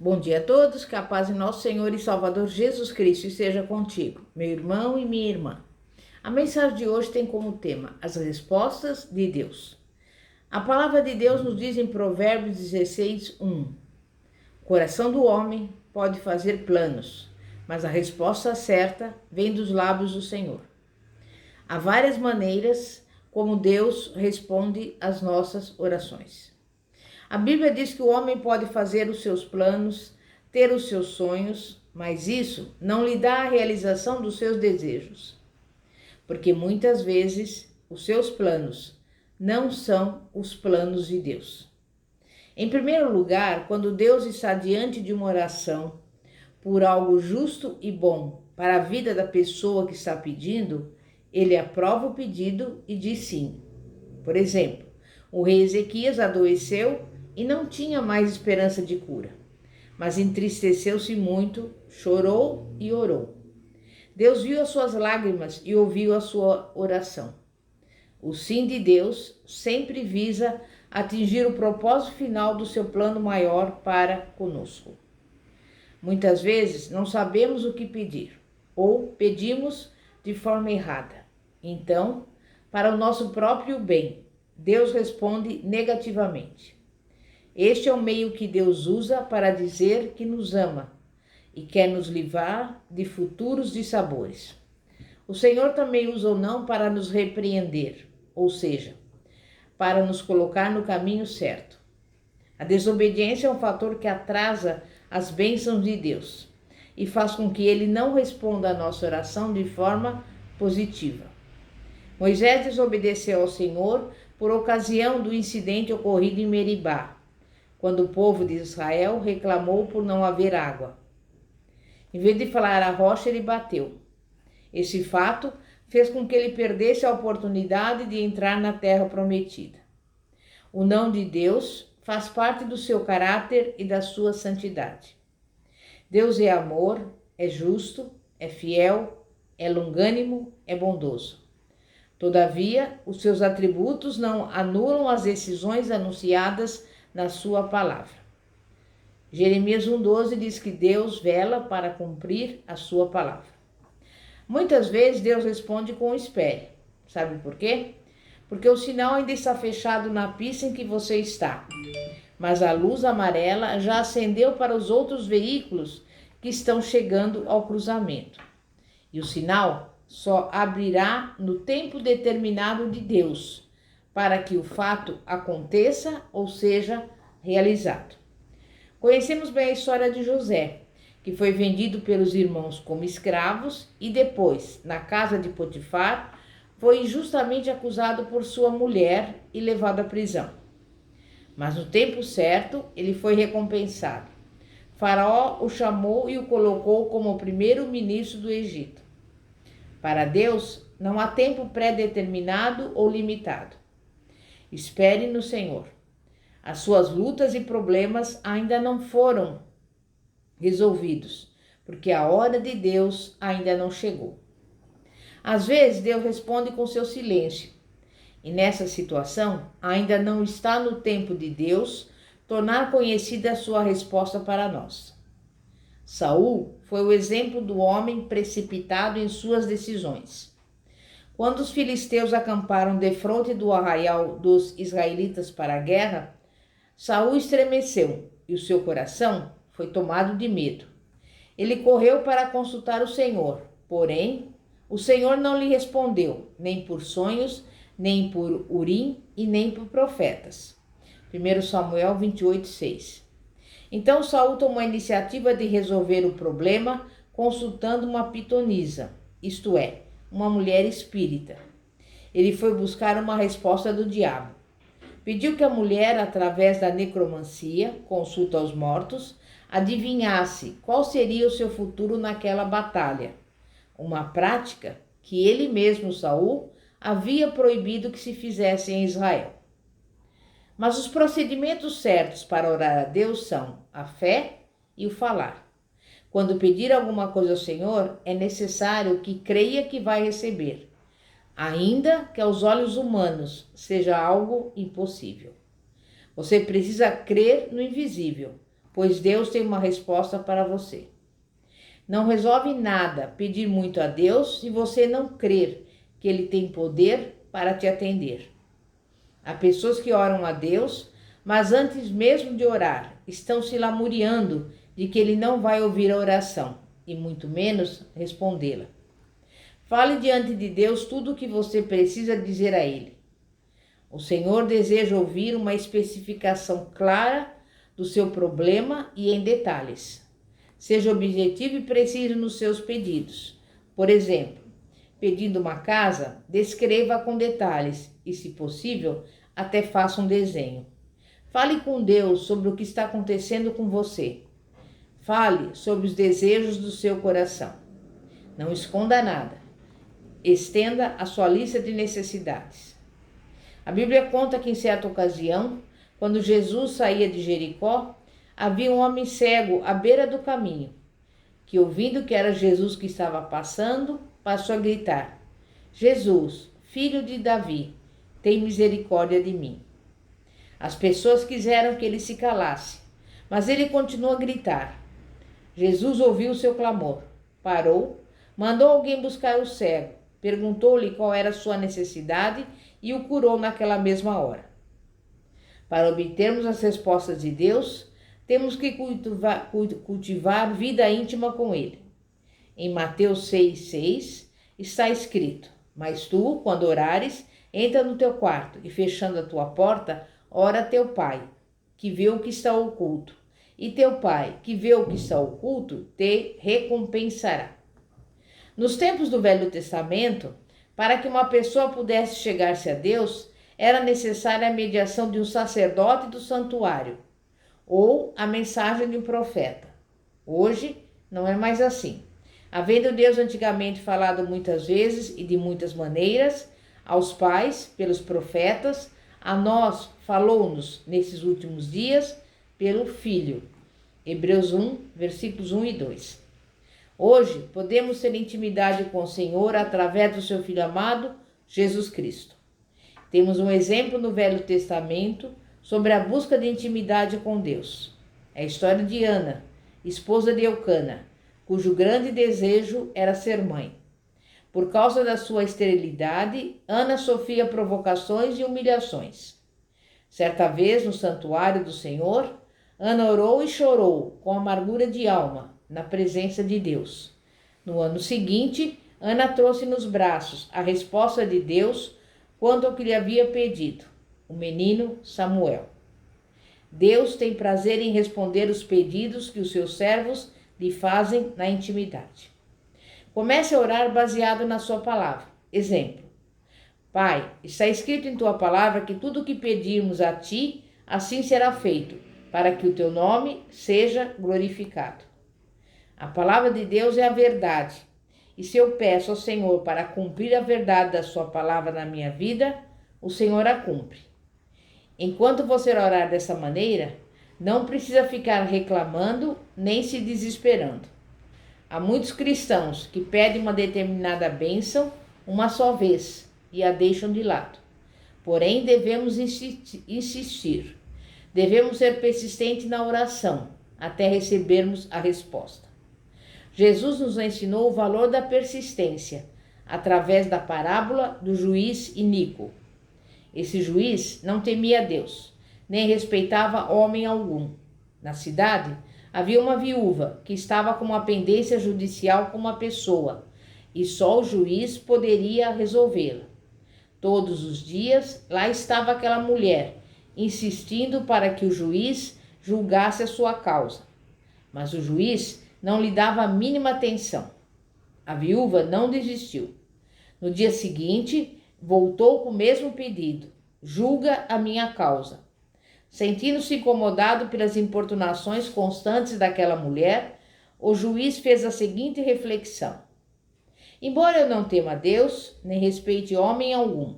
Bom dia a todos, que a paz de nosso Senhor e Salvador Jesus Cristo esteja contigo, meu irmão e minha irmã. A mensagem de hoje tem como tema as respostas de Deus. A palavra de Deus nos diz em Provérbios 16:1: O coração do homem pode fazer planos, mas a resposta certa vem dos lábios do Senhor. Há várias maneiras como Deus responde às nossas orações. A Bíblia diz que o homem pode fazer os seus planos, ter os seus sonhos, mas isso não lhe dá a realização dos seus desejos. Porque muitas vezes os seus planos não são os planos de Deus. Em primeiro lugar, quando Deus está diante de uma oração por algo justo e bom para a vida da pessoa que está pedindo, ele aprova o pedido e diz sim. Por exemplo, o rei Ezequias adoeceu e não tinha mais esperança de cura, mas entristeceu-se muito, chorou e orou. Deus viu as suas lágrimas e ouviu a sua oração. O sim de Deus sempre visa atingir o propósito final do seu plano maior para conosco. Muitas vezes não sabemos o que pedir ou pedimos de forma errada. Então, para o nosso próprio bem, Deus responde negativamente. Este é o meio que Deus usa para dizer que nos ama e quer nos livrar de futuros dissabores. O Senhor também usa o não para nos repreender, ou seja, para nos colocar no caminho certo. A desobediência é um fator que atrasa as bênçãos de Deus e faz com que Ele não responda a nossa oração de forma positiva. Moisés desobedeceu ao Senhor por ocasião do incidente ocorrido em Meribá, quando o povo de Israel reclamou por não haver água. Em vez de falar à rocha, ele bateu. Esse fato fez com que ele perdesse a oportunidade de entrar na terra prometida. O não de Deus faz parte do seu caráter e da sua santidade. Deus é amor, é justo, é fiel, é longânimo, é bondoso. Todavia, os seus atributos não anulam as decisões anunciadas na sua palavra. Jeremias 1:12 diz que Deus vela para cumprir a sua palavra. Muitas vezes Deus responde com espere. Sabe por quê? Porque o sinal ainda está fechado na pista em que você está, mas a luz amarela já acendeu para os outros veículos que estão chegando ao cruzamento. E o sinal só abrirá no tempo determinado de Deus, para que o fato aconteça ou seja realizado. Conhecemos bem a história de José, que foi vendido pelos irmãos como escravos e depois, na casa de Potifar, foi injustamente acusado por sua mulher e levado à prisão. Mas no tempo certo, ele foi recompensado. Faraó o chamou e o colocou como o primeiro-ministro do Egito. Para Deus, não há tempo pré-determinado ou limitado. Espere no Senhor. As suas lutas e problemas ainda não foram resolvidos, porque a hora de Deus ainda não chegou. Às vezes, Deus responde com seu silêncio, e nessa situação, ainda não está no tempo de Deus tornar conhecida a sua resposta para nós. Saul foi o exemplo do homem precipitado em suas decisões. Quando os filisteus acamparam defronte do arraial dos israelitas para a guerra, Saul estremeceu e o seu coração foi tomado de medo. Ele correu para consultar o Senhor, porém, o Senhor não lhe respondeu, nem por sonhos, nem por Urim e nem por profetas. 1 Samuel 28:6. Então Saul tomou a iniciativa de resolver o problema consultando uma pitonisa, isto é, uma mulher espírita. Ele foi buscar uma resposta do diabo. Pediu que a mulher, através da necromancia, consulta aos mortos, adivinhasse qual seria o seu futuro naquela batalha. Uma prática que ele mesmo, Saul, havia proibido que se fizesse em Israel. Mas os procedimentos certos para orar a Deus são a fé e o falar. Quando pedir alguma coisa ao Senhor, é necessário que creia que vai receber, ainda que aos olhos humanos seja algo impossível. Você precisa crer no invisível, pois Deus tem uma resposta para você. Não resolve nada pedir muito a Deus se você não crer que Ele tem poder para te atender. Há pessoas que oram a Deus, mas antes mesmo de orar, estão se lamuriando de que Ele não vai ouvir a oração e muito menos respondê-la. Fale diante de Deus tudo o que você precisa dizer a Ele. O Senhor deseja ouvir uma especificação clara do seu problema e em detalhes. Seja objetivo e preciso nos seus pedidos. Por exemplo, pedindo uma casa, descreva com detalhes e, se possível, até faça um desenho. Fale com Deus sobre o que está acontecendo com você. Fale sobre os desejos do seu coração. Não esconda nada. Estenda a sua lista de necessidades. A Bíblia conta que em certa ocasião, quando Jesus saía de Jericó, havia um homem cego à beira do caminho, que ouvindo que era Jesus que estava passando, passou a gritar: Jesus, filho de Davi, tem misericórdia de mim. As pessoas quiseram que ele se calasse, mas ele continuou a gritar. Jesus ouviu o seu clamor, parou, mandou alguém buscar o cego, perguntou-lhe qual era a sua necessidade e o curou naquela mesma hora. Para obtermos as respostas de Deus, temos que cultivar vida íntima com Ele. Em Mateus 6,6 está escrito: Mas tu, quando orares, entra no teu quarto e, fechando a tua porta, ora a teu Pai, que vê o que está oculto. E teu Pai, que vê o que está oculto, te recompensará. Nos tempos do Velho Testamento, para que uma pessoa pudesse chegar-se a Deus, era necessária a mediação de um sacerdote do santuário ou a mensagem de um profeta. Hoje não é mais assim. Havendo Deus antigamente falado muitas vezes e de muitas maneiras, aos pais pelos profetas, a nós falou-nos nesses últimos dias pelo Filho. Hebreus 1, versículos 1 e 2. Hoje podemos ter intimidade com o Senhor através do seu Filho amado, Jesus Cristo. Temos um exemplo no Velho Testamento sobre a busca de intimidade com Deus. É a história de Ana, esposa de Eucana, cujo grande desejo era ser mãe. Por causa da sua esterilidade, Ana sofria provocações e humilhações. Certa vez, no santuário do Senhor, Ana orou e chorou com amargura de alma, na presença de Deus. No ano seguinte, Ana trouxe nos braços a resposta de Deus quanto ao que lhe havia pedido, o menino Samuel. Deus tem prazer em responder os pedidos que os seus servos lhe fazem na intimidade. Comece a orar baseado na sua palavra. Exemplo: Pai, está escrito em tua palavra que tudo o que pedirmos a ti, assim será feito, para que o teu nome seja glorificado. A palavra de Deus é a verdade. E se eu peço ao Senhor para cumprir a verdade da sua palavra na minha vida, o Senhor a cumpre. Enquanto você orar dessa maneira, não precisa ficar reclamando nem se desesperando. Há muitos cristãos que pedem uma determinada bênção uma só vez e a deixam de lado. Porém, devemos insistir. Devemos ser persistentes na oração até recebermos a resposta. Jesus nos ensinou o valor da persistência através da parábola do juiz iníquo. Esse juiz não temia Deus, nem respeitava homem algum. Na cidade, havia uma viúva que estava com uma pendência judicial com uma pessoa, e só o juiz poderia resolvê-la. Todos os dias, lá estava aquela mulher, insistindo para que o juiz julgasse a sua causa. Mas o juiz não lhe dava a mínima atenção. A viúva não desistiu. No dia seguinte, voltou com o mesmo pedido: julga a minha causa. Sentindo-se incomodado pelas importunações constantes daquela mulher, o juiz fez a seguinte reflexão: embora eu não tema Deus, nem respeite homem algum,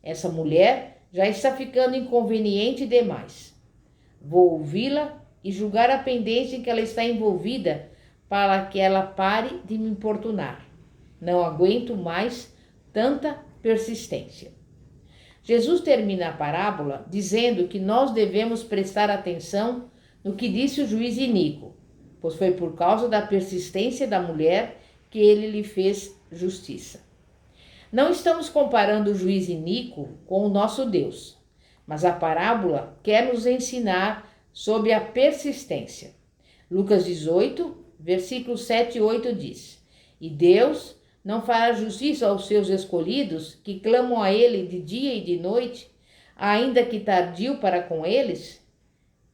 essa mulher já está ficando inconveniente demais. Vou ouvi-la e julgar a pendência em que ela está envolvida para que ela pare de me importunar. Não aguento mais tanta persistência. Jesus termina a parábola dizendo que nós devemos prestar atenção no que disse o juiz iníquo, pois foi por causa da persistência da mulher que ele lhe fez justiça. Não estamos comparando o juiz iníquo com o nosso Deus, mas a parábola quer nos ensinar sobre a persistência. Lucas 18, versículos 7 e 8 diz: E Deus não fará justiça aos seus escolhidos, que clamam a ele de dia e de noite, ainda que tardio para com eles?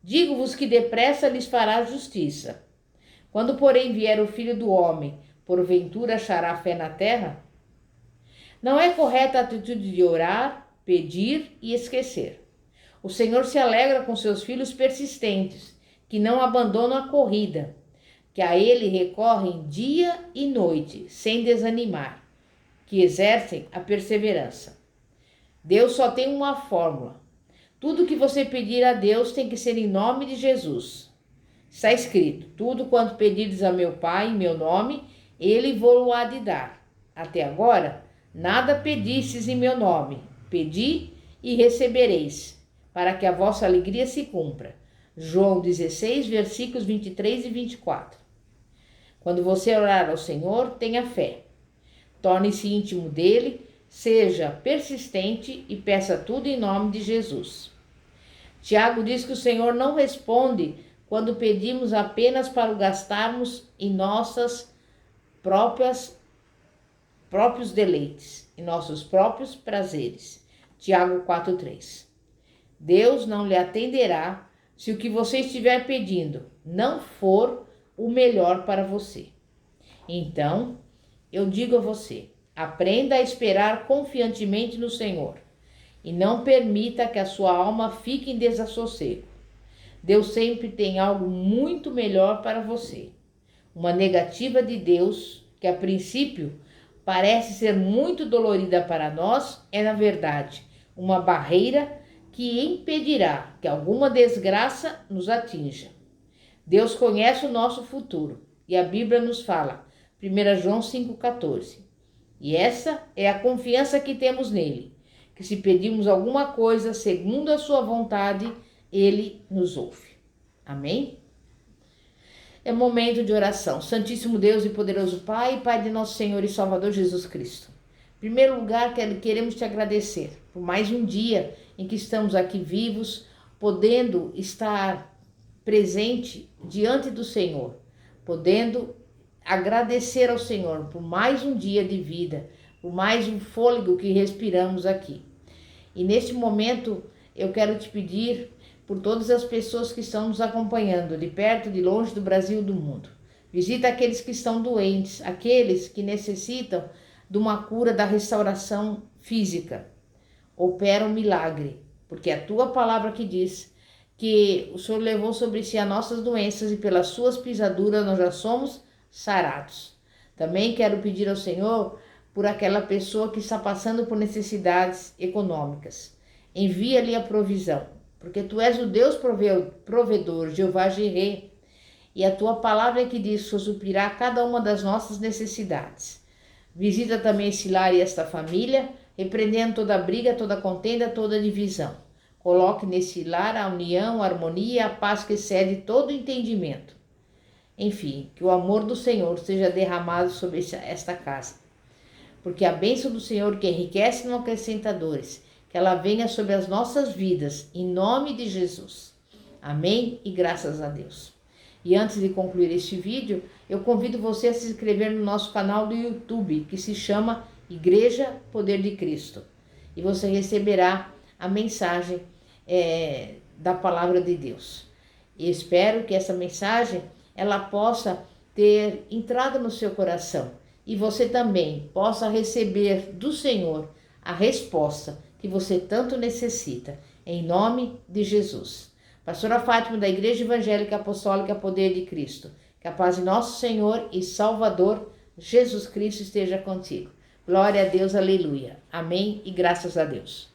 Digo-vos que depressa lhes fará justiça. Quando, porém, vier o Filho do Homem, porventura achará fé na terra? Não é correta a atitude de orar, pedir e esquecer. O Senhor se alegra com seus filhos persistentes, que não abandonam a corrida, que a Ele recorrem dia e noite, sem desanimar, que exercem a perseverança. Deus só tem uma fórmula. Tudo que você pedir a Deus tem que ser em nome de Jesus. Está escrito: tudo quanto pedirdes a meu Pai em meu nome, Ele vou-lo há de dar. Até agora, nada pedistes em meu nome. Pedi e recebereis, para que a vossa alegria se cumpra. João 16, versículos 23 e 24. Quando você orar ao Senhor, tenha fé. Torne-se íntimo dele, seja persistente e peça tudo em nome de Jesus. Tiago diz que o Senhor não responde quando pedimos apenas para o gastarmos em nossos próprios deleites, em nossos próprios prazeres. Tiago 4,3. Deus não lhe atenderá se o que você estiver pedindo não for o melhor para você. Então, eu digo a você, aprenda a esperar confiantemente no Senhor e não permita que a sua alma fique em desassossego. Deus sempre tem algo muito melhor para você. Uma negativa de Deus, que a princípio parece ser muito dolorida para nós, é na verdade uma barreira que impedirá que alguma desgraça nos atinja. Deus conhece o nosso futuro e a Bíblia nos fala, 1 João 5,14. E essa é a confiança que temos nele, que se pedirmos alguma coisa segundo a sua vontade, ele nos ouve. Amém? É momento de oração. Santíssimo Deus e poderoso Pai, Pai de nosso Senhor e Salvador Jesus Cristo. Em primeiro lugar, queremos te agradecer por mais um dia em que estamos aqui vivos, podendo estar presente diante do Senhor, podendo agradecer ao Senhor por mais um dia de vida, por mais um fôlego que respiramos aqui. E neste momento eu quero te pedir por todas as pessoas que estão nos acompanhando, de perto, de longe, do Brasil e do mundo. Visita aqueles que estão doentes, aqueles que necessitam de uma cura, da restauração física. Opera um milagre, porque é a tua palavra que diz que o Senhor levou sobre si as nossas doenças e pelas suas pisaduras nós já somos sarados. Também quero pedir ao Senhor por aquela pessoa que está passando por necessidades econômicas. Envia-lhe a provisão, porque tu és o Deus provedor, Jeová Jirê, e a tua palavra é que diz que suprirá cada uma das nossas necessidades. Visita também esse lar e esta família, repreendendo toda briga, toda contenda, toda divisão. Coloque nesse lar a união, a harmonia e a paz que excede todo entendimento. Enfim, que o amor do Senhor seja derramado sobre esta casa. Porque a bênção do Senhor que enriquece não acrescenta dores, que ela venha sobre as nossas vidas, em nome de Jesus. Amém e graças a Deus. E antes de concluir este vídeo, eu convido você a se inscrever no nosso canal do YouTube, que se chama Igreja Poder de Cristo. E você receberá a mensagem da palavra de Deus. E espero que essa mensagem ela possa ter entrado no seu coração e você também possa receber do Senhor a resposta que você tanto necessita, em nome de Jesus. Pastora Fátima, da Igreja Evangélica Apostólica Poder de Cristo. Que a paz de nosso Senhor e Salvador Jesus Cristo esteja contigo. Glória a Deus, aleluia. Amém e graças a Deus.